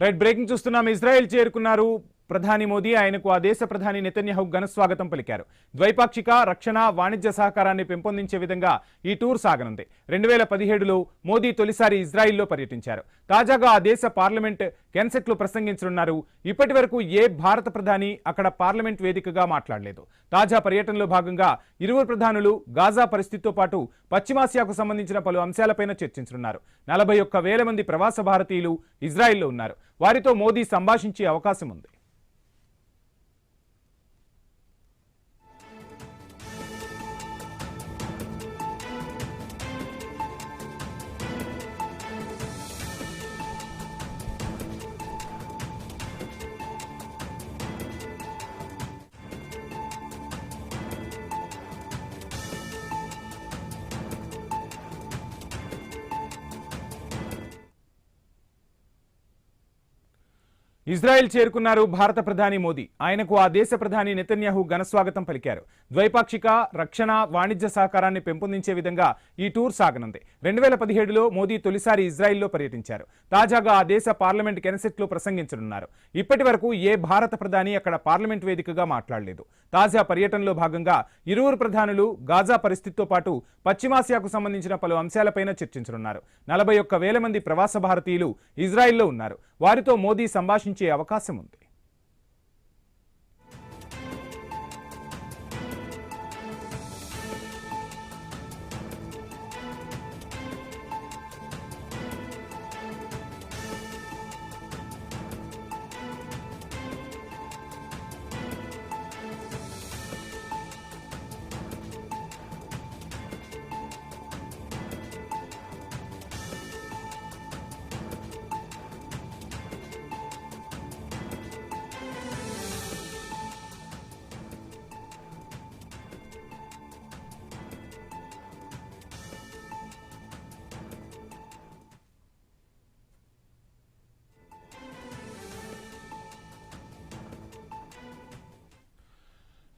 Right breaking చూస్తున్నాం. Israel చేరుకున్నారు ప్రధాని మోదీ. ఆయనకు ఆ దేశ ప్రధాని నెతన్యాహు ఘన స్వాగతం పలికారు. ద్వైపాక్షిక రక్షణ వాణిజ్య సహకారాన్ని పెంపొందించే విధంగా ఈ టూర్ సాగనుంది. 2017లో మోదీ తొలిసారి ఇజ్రాయిల్లో పర్యటించారు. తాజాగా ఆ దేశ పార్లమెంట్ కెన్సెట్లో ప్రసంగించనున్నారు. ఇప్పటి వరకు ఏ భారత ప్రధాని అక్కడ పార్లమెంట్ వేదికగా మాట్లాడలేదు. తాజా పర్యటనలో భాగంగా ఇరువురు ప్రధానులు గాజా పరిస్థితితో పాటు పశ్చిమాసియాకు సంబంధించిన పలు అంశాలపైన చర్చించనున్నారు. 41,000 మంది ప్రవాస భారతీయులు ఇజ్రాయిల్లో ఉన్నారు. వారితో మోదీ సంభాషించే అవకాశం ఉంది. ఇజ్రాయెల్ చేరుకున్నారు భారత ప్రధాని మోదీ. ఆయనకు ఆ దేశ ప్రధాని నెతన్యాహు ఘన స్వాగతం పలికారు. ద్వైపాక్షిక రక్షణ వాణిజ్య సహకారాన్ని పెంపొందించే విధంగా ఈ టూర్ సాగనుంది. 2017లో మోదీ తొలిసారి ఇజ్రాయెల్లో పర్యటించారు. తాజాగా ఆ దేశ పార్లమెంట్ కెనెసెట్లో ప్రసంగించనున్నారు. ఇప్పటి వరకు ఏ భారత ప్రధాని అక్కడ పార్లమెంట్ వేదికగా మాట్లాడలేదు. తాజా పర్యటనలో భాగంగా ఇరువురు ప్రధానులు గాజా పరిస్థితితో పాటు పశ్చిమాసియాకు సంబంధించిన పలు అంశాలపైన చర్చించనున్నారు. 41,000 మంది ప్రవాస భారతీయులు ఇజ్రాయెల్లో ఉన్నారు. వారితో మోదీ సంభాషించే అవకాశం ఉంది.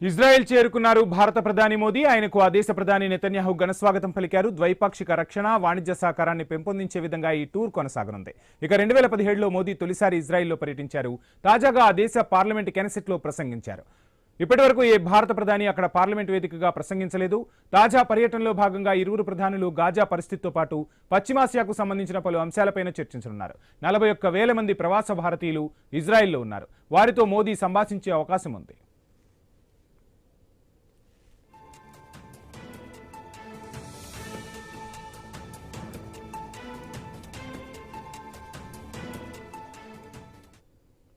ఇజ్రాయెల్ చేరుకున్నారు భారత ప్రధాని మోదీ. ఆయనకు ఆ దేశ ప్రధాని నెతన్యాహు ఘన స్వాగతం పలికారు. ద్వైపాక్షిక రక్షణ వాణిజ్య సహకారాన్ని పెంపొందించే విధంగా ఈ టూర్ కొనసాగనుంది. ఇక 2017లో మోదీ తొలిసారి ఇజ్రాయెల్లో పర్యటించారు. తాజాగా ఆ దేశ పార్లమెంట్ కెనెసెట్లో ప్రసంగించారు. ఇప్పటి వరకు ఏ భారత ప్రధాని అక్కడ పార్లమెంట్ వేదికగా ప్రసంగించలేదు. తాజా పర్యటనలో భాగంగా ఇరువురు ప్రధానులు గాజా పరిస్థితితో పాటు పశ్చిమాసియాకు సంబంధించిన పలు అంశాలపైన చర్చించనున్నారు. 41,000 మంది ప్రవాస భారతీయులు ఇజ్రాయెల్లో ఉన్నారు. వారితో మోదీ సంభాషించే అవకాశం ఉంది.